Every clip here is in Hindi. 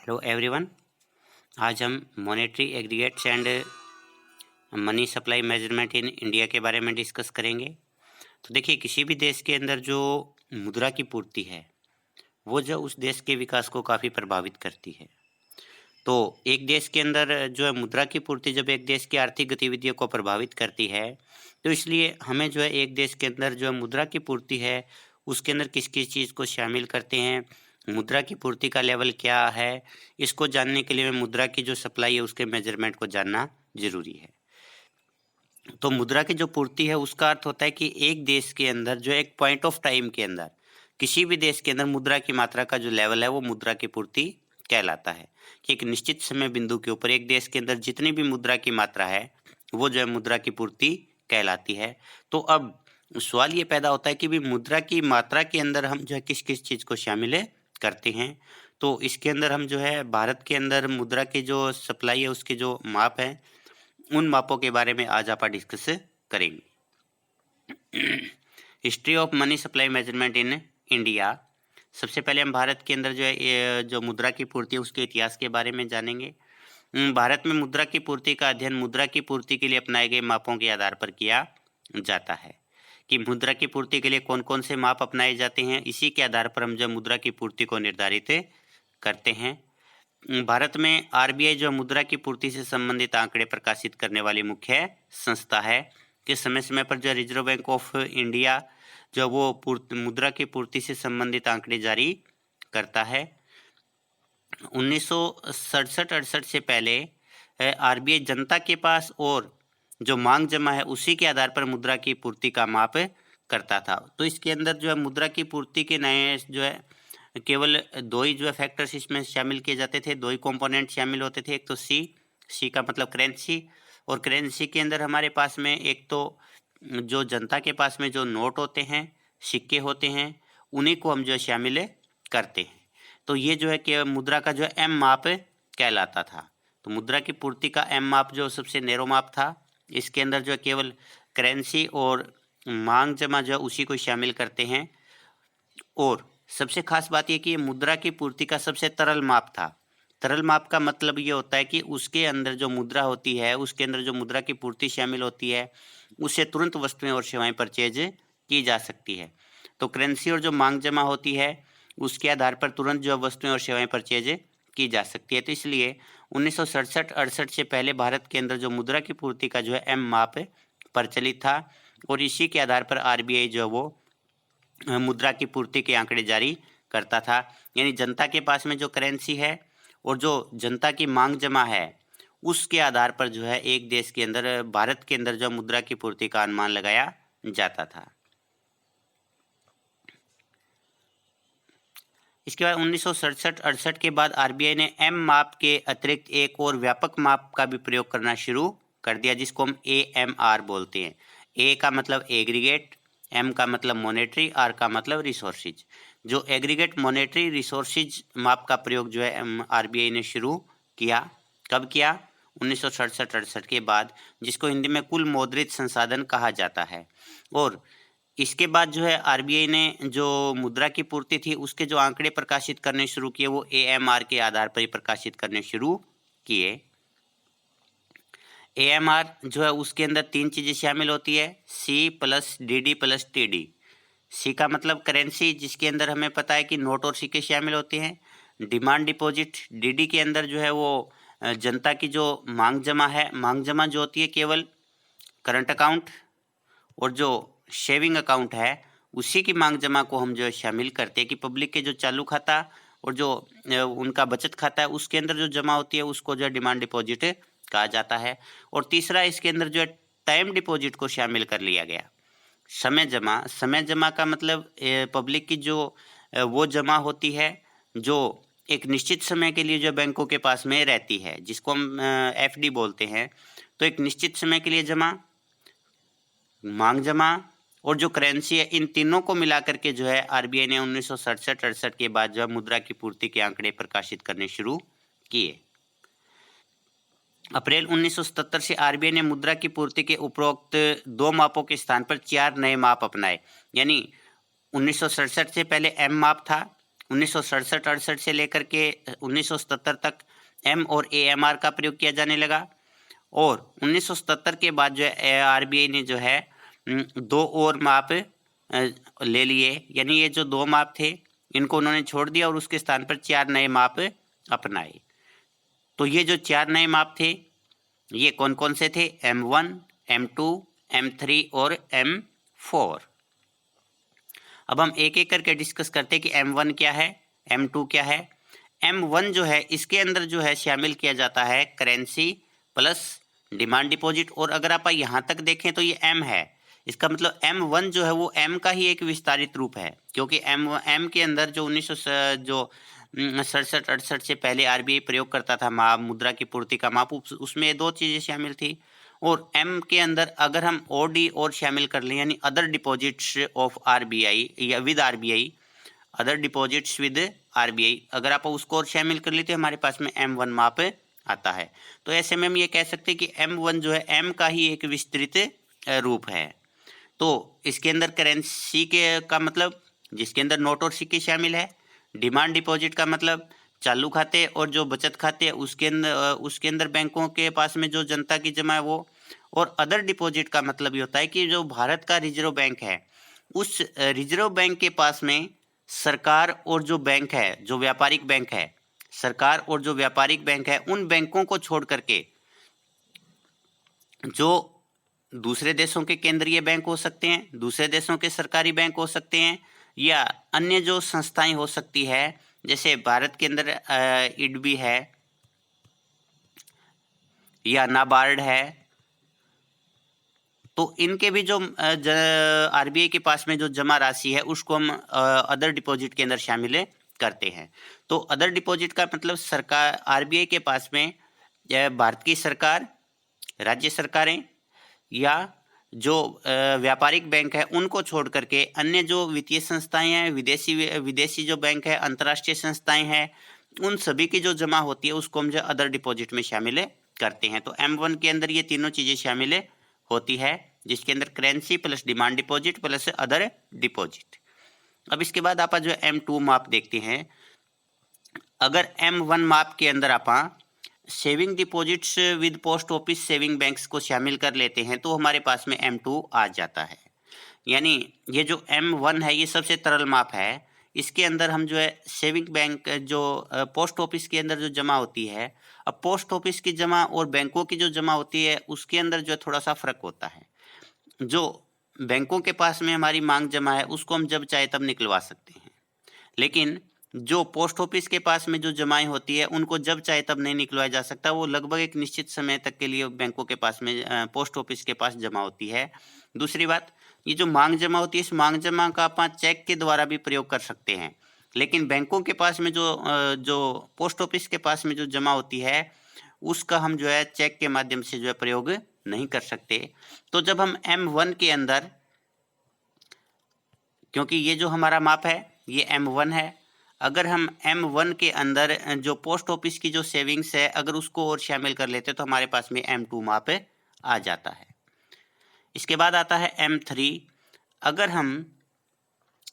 Hello everyone. आज हम monetary aggregates and money supply measurement in India के बारे में डिस्कस करेंगे। तो देखिए, किसी भी देश के अंदर जो मुद्रा की पूर्ति है वो जो उस देश के विकास को काफ़ी प्रभावित करती है। तो एक देश के अंदर जो है मुद्रा की पूर्ति जब एक देश की आर्थिक गतिविधियों को प्रभावित करती है, तो इसलिए हमें जो है एक देश के अंदर जो है मुद्रा की पूर्ति है उसके अंदर किस किस चीज़ को शामिल करते हैं, मुद्रा की पूर्ति का लेवल क्या है, इसको जानने के लिए मुद्रा की जो सप्लाई है उसके मेजरमेंट को जानना जरूरी है। तो मुद्रा की जो पूर्ति है उसका अर्थ होता है कि एक देश के अंदर जो एक पॉइंट ऑफ टाइम के अंदर किसी भी देश के अंदर मुद्रा की मात्रा का जो लेवल है वो मुद्रा की पूर्ति कहलाता है। कि एक निश्चित समय बिंदु के ऊपर एक देश के अंदर जितनी भी मुद्रा की मात्रा है वो जो है मुद्रा की पूर्ति कहलाती है। तो अब सवाल ये पैदा होता है कि भी मुद्रा की मात्रा के अंदर हम जो है किस किस चीज़ को शामिल करते हैं। तो इसके अंदर हम जो है भारत के अंदर मुद्रा की जो सप्लाई है उसके जो माप है उन मापों के बारे में आज आप डिस्कस करेंगे। History of money supply measurement in India. सबसे पहले हम भारत के अंदर जो है ये जो मुद्रा की पूर्ति है उसके इतिहास के बारे में जानेंगे। भारत में मुद्रा की पूर्ति का अध्ययन मुद्रा की पूर्ति के लिए अपनाए गए मापों के आधार पर किया जाता है। कि मुद्रा की पूर्ति के लिए कौन कौन से माप अपनाए जाते हैं, इसी के आधार पर हम जो मुद्रा की पूर्ति को निर्धारित करते हैं। भारत में आरबीआई जो मुद्रा की पूर्ति से संबंधित आंकड़े प्रकाशित करने वाली मुख्य संस्था है। कि समय समय पर जो रिजर्व बैंक ऑफ इंडिया जो वो मुद्रा की पूर्ति से संबंधित आंकड़े जारी करता है। 1967-68 से पहले आरबीआई जनता के पास और जो मांग जमा है उसी के आधार पर मुद्रा की पूर्ति का माप करता था। तो इसके अंदर जो है मुद्रा की पूर्ति के नए जो है केवल दो ही जो है फैक्टर्स इसमें शामिल किए जाते थे, दो ही कंपोनेंट शामिल होते थे। एक तो सी का मतलब करेंसी, और करेंसी के अंदर हमारे पास में एक तो जो जनता के पास में जो नोट होते हैं, सिक्के होते हैं, उन्हीं को हम जो शामिल करते हैं। तो ये जो है कि मुद्रा का जो एम माप कहलाता था। तो मुद्रा की पूर्ति का एम माप जो सबसे नैरो माप था, इसके अंदर जो केवल करेंसी और मांग जमा जो उसी को शामिल करते हैं। और सबसे खास बात यह कि ये मुद्रा की पूर्ति का सबसे तरल माप था। तरल माप का मतलब ये होता है कि उसके अंदर जो मुद्रा होती है उसके अंदर जो मुद्रा की पूर्ति शामिल होती है उससे तुरंत वस्तुएं और सेवाएं परचेज की जा सकती है। तो करेंसी और जो मांग जमा होती है उसके आधार पर तुरंत जो वस्तुएं और सेवाएं परचेज की जा सकती है। तो इसलिए 1967-68 से पहले भारत के अंदर जो मुद्रा की पूर्ति का जो है एम माप प्रचलित था, और इसी के आधार पर आरबीआई जो वो मुद्रा की पूर्ति के आंकड़े जारी करता था। यानी जनता के पास में जो करेंसी है और जो जनता की मांग जमा है उसके आधार पर जो है एक देश के अंदर भारत के अंदर जो मुद्रा की पूर्ति का अनुमान लगाया जाता था। इसके बाद 1967-68 के बाद आरबीआई ने एम माप के अतिरिक्त एक और व्यापक माप का भी प्रयोग करना शुरू कर दिया, जिसको हम AMR बोलते हैं। ए का मतलब एग्रीगेट, एम का मतलब मॉनेटरी, आर का मतलब रिसोर्सेज। जो एग्रीगेट मॉनेटरी रिसोर्सेज माप का प्रयोग जो है आरबीआई ने शुरू किया। कब किया? 1967-68 के बाद, जिसको हिंदी में कुल मौद्रिक संसाधन कहा जाता है। और इसके बाद जो है आरबीआई ने जो मुद्रा की पूर्ति थी उसके जो आंकड़े प्रकाशित करने शुरू किए वो AMR के आधार पर ही प्रकाशित करने शुरू किए। AMR जो है उसके अंदर तीन चीजें शामिल होती है, C plus DD plus TD। सी का मतलब करेंसी, जिसके अंदर हमें पता है कि नोट और सिक्के शामिल होते हैं। Demand deposit. DD के अंदर जो है वो जनता की जो मांग जमा है, मांग जमा जो होती है केवल करंट अकाउंट, और जो सेविंग अकाउंट है उसी की मांग जमा को हम जो शामिल करते हैं। कि पब्लिक के जो चालू खाता और जो उनका बचत खाता है उसके अंदर जो जमा होती है उसको जो डिमांड डिपॉजिट कहा जाता है। और तीसरा इसके अंदर जो है टाइम डिपॉजिट को शामिल कर लिया गया। समय जमा, समय जमा का मतलब पब्लिक की जो वो जमा होती है जो एक निश्चित समय के लिए जो बैंकों के पास में रहती है, जिसको हम FD बोलते हैं। तो एक निश्चित समय के लिए जमा, मांग जमा और जो करेंसी है, इन तीनों को मिलाकर के जो है आरबीआई ने 1967-68 के बाद जो है मुद्रा की पूर्ति के आंकड़े प्रकाशित करने शुरू किए। अप्रैल 1977 से आरबीआई ने मुद्रा की पूर्ति के उपरोक्त दो मापों के स्थान पर 4 नए माप अपनाए। यानी 1967 से पहले एम माप था 1967-68 से लेकर के 1977 तक एम और AMR का प्रयोग किया जाने लगा। और 1977 के बाद जो है RBI ने जो है 2 और माप ले लिए, यानी ये जो 2 माप थे इनको उन्होंने छोड़ दिया और उसके स्थान पर 4 नए माप अपनाए। तो ये जो 4 नए माप थे ये कौन कौन से थे? M1, M2, M3 और M4। अब हम एक एक करके डिस्कस करते हैं कि M1 क्या है, M2 क्या है। M1 जो है इसके अंदर जो है शामिल किया जाता है करेंसी प्लस डिमांड डिपॉजिट। और अगर आप यहाँ तक देखें तो ये M है, इसका मतलब M1 जो है वो M का ही एक विस्तारित रूप है, क्योंकि M के अंदर जो 1967-68 से पहले RBI प्रयोग करता था मुद्रा की पूर्ति का माप, उसमें 2 चीज़ें शामिल थी। और M के अंदर अगर हम OD और शामिल कर लें, यानी अदर डिपॉजिट्स ऑफ RBI या with RBI, other deposits with RBI, अगर आप उसको और शामिल कर लेते हैं हमारे पास में M1 माप आता है। तो ऐसे में हम ये कह सकते हैं कि M1 जो है M का ही एक विस्तृत रूप है। तो इसके अंदर करेंसी के का मतलब जिसके अंदर नोट और सिक्के शामिल है, डिमांड डिपॉजिट का मतलब चालू खाते और जो बचत खाते हैं उसके अंदर बैंकों के पास में जो जनता की जमा है वो, और अदर डिपॉजिट का मतलब ये होता है कि जो भारत का रिजर्व बैंक है उस रिजर्व बैंक के पास में सरकार और जो बैंक है, जो व्यापारिक बैंक है, सरकार और जो व्यापारिक बैंक है उन बैंकों को छोड़ करके जो दूसरे देशों के केंद्रीय बैंक हो सकते हैं, दूसरे देशों के सरकारी बैंक हो सकते हैं, या अन्य जो संस्थाएं हो सकती है, जैसे भारत के अंदर IDB है या नाबार्ड है, तो इनके भी जो RBI के पास में जो जमा राशि है उसको हम अदर डिपॉजिट के अंदर शामिल करते हैं। तो अदर डिपॉजिट का मतलब सरकार RBI के पास में भारत की सरकार, राज्य सरकारें या जो व्यापारिक बैंक है उनको छोड़ करके अन्य जो वित्तीय संस्थाएं हैं, विदेशी जो बैंक है, अंतर्राष्ट्रीय संस्थाएं हैं, उन सभी की जो जमा होती है उसको हम जो अदर डिपॉजिट में शामिल करते हैं। तो M1 के अंदर ये तीनों चीज़ें शामिल होती है, जिसके अंदर currency plus demand deposit plus other deposit. अब इसके बाद आप जो M2 माप देखते हैं। अगर M1 माप के अंदर आप saving deposits with post office saving banks को शामिल कर लेते हैं तो हमारे पास में M2 आ जाता है। यानी ये जो M1 है ये सबसे तरल माप है, इसके अंदर हम जो है सेविंग बैंक जो पोस्ट ऑफिस के अंदर जो जमा होती है, अब पोस्ट ऑफिस की जमा और बैंकों की जो जमा होती है उसके अंदर जो थोड़ा सा फर्क होता है। जो बैंकों के पास में हमारी मांग जमा है उसको हम जब चाहे तब निकलवा सकते हैं, लेकिन जो पोस्ट ऑफिस के पास में जो जमाएं होती है उनको जब चाहे तब नहीं निकलवाया जा सकता, वो लगभग एक निश्चित समय तक के लिए बैंकों के पास में पोस्ट ऑफिस के पास जमा होती है। दूसरी बात, ये जो मांग जमा होती है इस मांग जमा का आप चेक के द्वारा भी प्रयोग कर सकते हैं, लेकिन बैंकों के पास में जो पोस्ट ऑफिस के पास में जो जमा होती है उसका हम जो है चेक के माध्यम से जो है प्रयोग नहीं कर सकते। तो जब हम M1 के अंदर, क्योंकि ये जो हमारा माप है ये M1 है, अगर हम M1 के अंदर जो पोस्ट ऑफिस की जो सेविंग्स है अगर उसको और शामिल कर लेते तो हमारे पास में M2 माप आ जाता है। इसके बाद आता है M3। अगर हम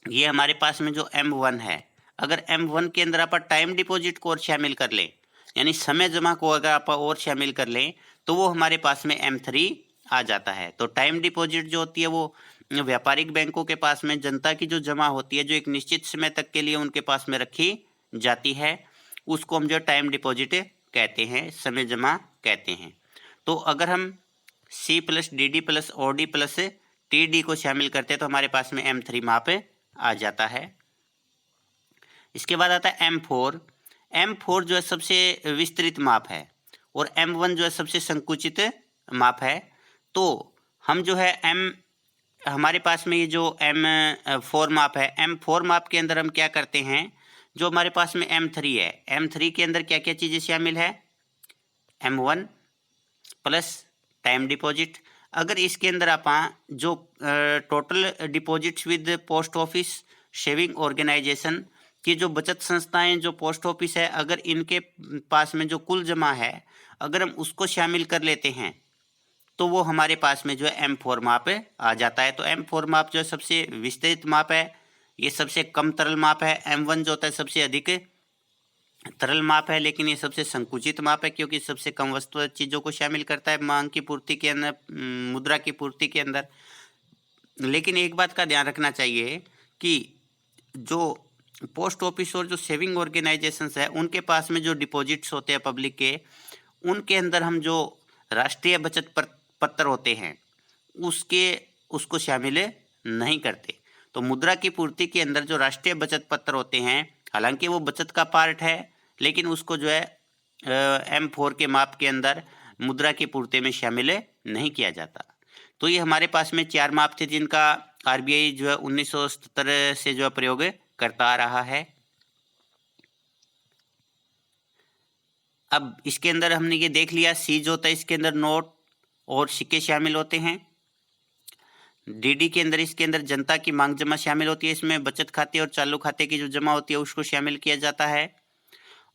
ये हमारे पास में जो M1 है, अगर M1 के अंदर आप टाइम डिपॉजिट को और शामिल कर लें, यानी समय जमा को अगर आप और शामिल कर लें तो वो हमारे पास में M3 आ जाता है। तो टाइम डिपॉजिट जो होती है वो व्यापारिक बैंकों के पास में जनता की जो जमा होती है जो एक निश्चित समय तक के लिए उनके पास में रखी जाती है, उसको हम जो टाइम डिपॉजिट कहते हैं, समय जमा कहते हैं। तो अगर हम C plus DD plus OD plus TD को शामिल करते हैं तो हमारे पास में M3 माप आ जाता है। इसके बाद आता है M4। M4 जो है सबसे विस्तृत माप है और M1 जो है सबसे संकुचित माप है। तो हम जो है हमारे पास में ये जो M4 माप है, M4 माप के अंदर हम क्या करते हैं, जो हमारे पास में M3 है, M3 के अंदर क्या क्या चीज़ें शामिल है, M1 प्लस टाइम डिपॉजिट। अगर इसके अंदर आप जो total deposits with post office saving organisation की जो बचत संस्थाएं जो पोस्ट ऑफिस है, अगर इनके पास में जो कुल जमा है अगर हम उसको शामिल कर लेते हैं तो वो हमारे पास में जो है M4 माप आ जाता है। तो M4 माप जो है सबसे विस्तृत माप है, ये सबसे कम तरल माप है। M1 जो होता है सबसे अधिक तरल माप है, लेकिन ये सबसे संकुचित माप है क्योंकि सबसे कम वस्तु चीज़ों को शामिल करता है मांग की पूर्ति के अंदर, मुद्रा की पूर्ति के अंदर। लेकिन एक बात का ध्यान रखना चाहिए कि जो पोस्ट ऑफिस और जो सेविंग ऑर्गेनाइजेशंस है उनके पास में जो डिपॉजिट्स होते हैं पब्लिक के, उनके अंदर हम जो राष्ट्रीय बचत पत्र होते हैं उसको शामिल नहीं करते। तो मुद्रा की पूर्ति के अंदर जो राष्ट्रीय बचत पत्र होते हैं, हालांकि वो बचत का पार्ट है, लेकिन उसको जो है M4 के माप के अंदर मुद्रा की पूर्ति में शामिल नहीं किया जाता। तो ये हमारे पास में 4 माप थे जिनका आरबीआई जो है 1977 से जो है प्रयोग करता आ रहा है। अब इसके अंदर हमने ये देख लिया, सी जो होता है इसके अंदर नोट और सिक्के शामिल होते हैं। डीडी के अंदर इसके अंदर जनता की मांग जमा शामिल होती है, इसमें बचत खाते और चालू खाते की जो जमा होती है उसको शामिल किया जाता है।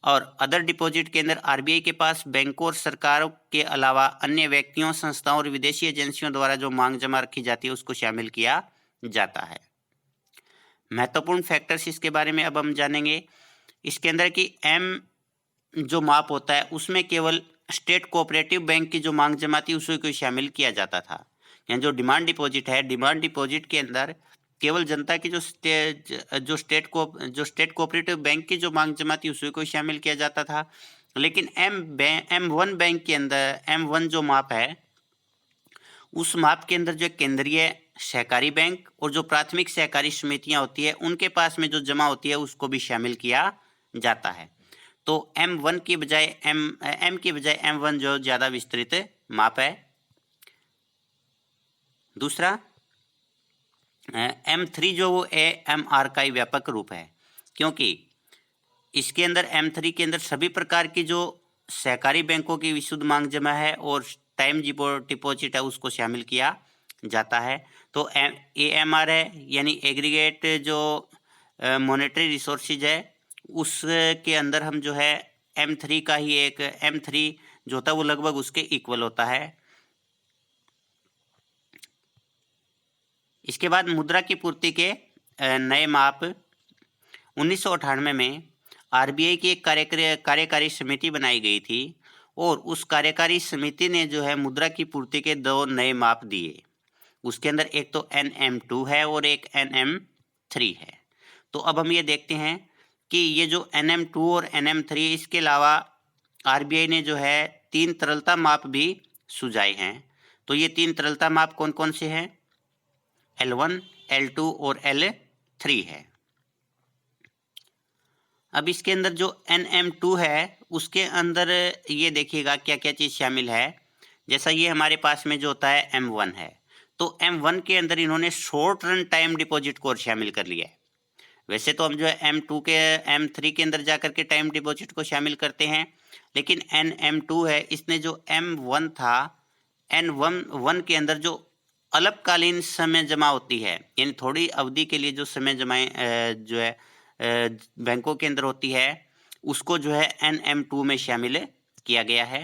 और अदर डिपॉजिट के अंदर आरबीआई के पास बैंकों और सरकारों के अलावा अन्य व्यक्तियों, संस्थाओं और विदेशी एजेंसियों द्वारा जो मांग जमा रखी जाती है उसको शामिल किया जाता है। महत्वपूर्ण फैक्टर्स इसके बारे में अब हम जानेंगे। इसके अंदर की M जो माप होता है उसमें केवल स्टेट कोऑपरेटिव बैंक की जो मांग जमा थी उसी को शामिल किया जाता था। यानी जो डिमांड डिपॉजिट है, डिमांड डिपॉजिट के अंदर केवल जनता की जो स्टेट कोऑपरेटिव बैंक की जो मांग जमा थी उसी को शामिल किया जाता था। लेकिन M1 बैंक के अंदर M1 जो माप है उस माप के अंदर जो केंद्रीय सहकारी बैंक और जो प्राथमिक सहकारी समितियां होती है उनके पास में जो जमा होती है उसको भी शामिल किया जाता है। तो M1 की बजाय M की बजाय M1 जो ज़्यादा विस्तृत माप है। दूसरा M3 जो वो AMR का ही व्यापक रूप है, क्योंकि इसके अंदर M3 के अंदर सभी प्रकार की जो सहकारी बैंकों की विशुद्ध मांग जमा है और टाइम डिपॉजिट है उसको शामिल किया जाता है। तो AMR है यानी एग्रीगेट जो मॉनेटरी रिसोर्सेज है उसके अंदर हम जो है M3 का ही एक M3 जो होता है वो लगभग उसके इक्वल होता है। इसके बाद मुद्रा की पूर्ति के नए माप 1998 में आरबीआई की एक कार्यकारी समिति बनाई गई थी और उस कार्यकारी समिति ने जो है मुद्रा की पूर्ति के 2 नए माप दिए। उसके अंदर एक तो NM2 है और एक NM3 है। तो अब हम ये देखते हैं कि ये जो NM2 और NM3 इसके अलावा आरबीआई ने जो है 3 तरलता माप भी सुझाए हैं। तो ये 3 तरलता माप कौन कौन से हैं? L1, L2 और L3 है। अब इसके अंदर जो NM2 है उसके अंदर ये देखिएगा क्या क्या चीज़ शामिल है। जैसा ये हमारे पास में जो होता है M1 है, तो M1 के अंदर इन्होंने शॉर्ट रन टाइम डिपॉजिट को शामिल कर लिया है। वैसे तो हम जो है M3 के अंदर जाकर के टाइम डिपॉजिट को शामिल करते हैं, लेकिन NM2 है इसने जो M1 था N1 के अंदर जो अल्पकालीन समय जमा होती है, यानी थोड़ी अवधि के लिए जो समय जमाएं जो है बैंकों के अंदर होती है उसको जो है NM2 में शामिल किया गया है।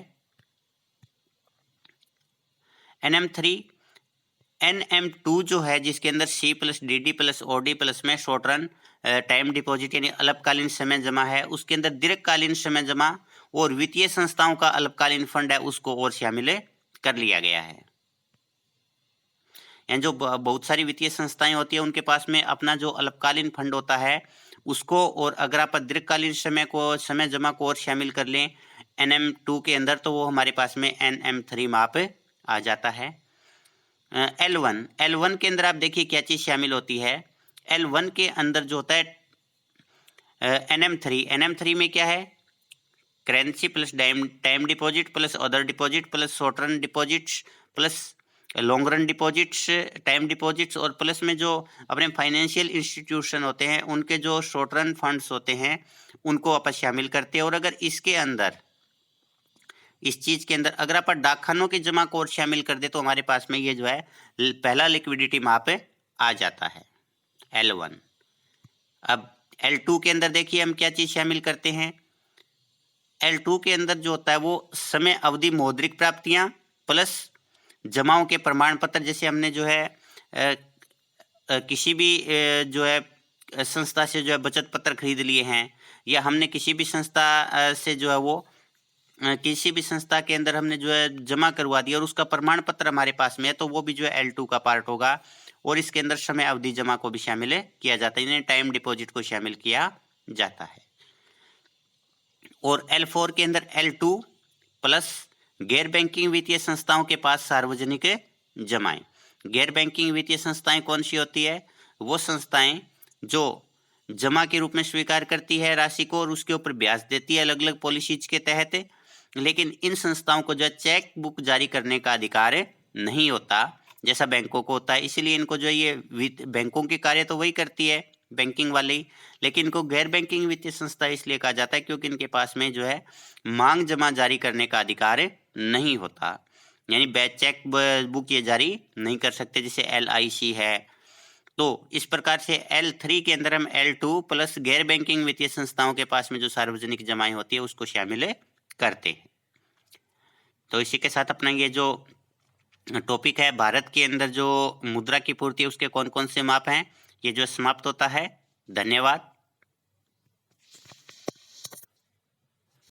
NM2 जो है जिसके अंदर C+DD+OD+ में शॉर्ट रन टाइम डिपॉजिट यानी अल्पकालीन समय जमा है, उसके अंदर दीर्घकालीन समय जमा और वित्तीय संस्थाओं का अल्पकालीन फंड है उसको और शामिल कर लिया गया है। यानी जो बहुत सारी वित्तीय संस्थाएं होती है उनके पास में अपना जो अल्पकालीन फंड होता है उसको, और अगर आप दीर्घकालीन समय जमा को और शामिल कर लें NM2 के अंदर तो वो हमारे पास में NM3 माप आ जाता है। L1 के अंदर आप देखिए क्या चीज़ शामिल होती है। L1 के अंदर जो होता है NM3 में क्या है? Currency plus time deposit plus other deposit plus short run deposits plus long run deposits, time deposits और प्लस में जो अपने फाइनेंशियल इंस्टीट्यूशन होते हैं उनके जो शॉर्ट रन फंड्स होते हैं उनको आप शामिल करते हैं। और अगर इसके अंदर इस चीज़ के अंदर अगर आप डाकखानों की जमा को और शामिल कर दे तो हमारे पास में ये जो है पहला लिक्विडिटी माप आ जाता है L1। अब L2 के अंदर देखिए हम क्या चीज़ शामिल करते हैं। L2 के अंदर जो होता है वो समय अवधि मौद्रिक प्राप्तियां प्लस जमाओं के प्रमाण पत्र, जैसे हमने जो है किसी भी जो है संस्था से जो है बचत पत्र खरीद लिए हैं, या हमने किसी भी संस्था से जो है वो किसी भी संस्था के अंदर हमने जो है जमा करवा दिया और उसका प्रमाण पत्र हमारे पास में है, तो वो भी जो है L2 का पार्ट होगा और इसके अंदर समय अवधि जमा को भी शामिल किया जाता है, यानी टाइम डिपॉजिट को शामिल किया जाता है। और L4 के अंदर L2 प्लस गैर बैंकिंग वित्तीय संस्थाओं के पास सार्वजनिक जमाएं। गैर बैंकिंग वित्तीय संस्थाएं कौन सी होती है? वो संस्थाएं जो जमा के रूप में स्वीकार करती है राशि को और उसके ऊपर ब्याज देती है अलग अलग पॉलिसीज के तहत, लेकिन इन संस्थाओं को जो है चेक बुक जारी करने का अधिकार नहीं होता जैसा बैंकों को होता है। इसीलिए इनको जो ये बैंकों के कार्य तो वही करती है बैंकिंग वाली, लेकिन इनको गैर बैंकिंग वित्तीय संस्था इसलिए कहा जाता है क्योंकि इनके पास में जो है मांग जमा जारी करने का अधिकार नहीं होता, यानी बैच चेक बुक ये जारी नहीं कर सकते जैसे LIC है। तो इस प्रकार से L3 के अंदर हम L2 प्लस गैर बैंकिंग वित्तीय संस्थाओं के पास में जो सार्वजनिक जमाएं होती है उसको शामिल करते हैं। तो इसी के साथ अपना ये जो टॉपिक है भारत के अंदर जो मुद्रा की पूर्ति है उसके कौन कौन से माप हैं, ये जो समाप्त होता है। धन्यवाद।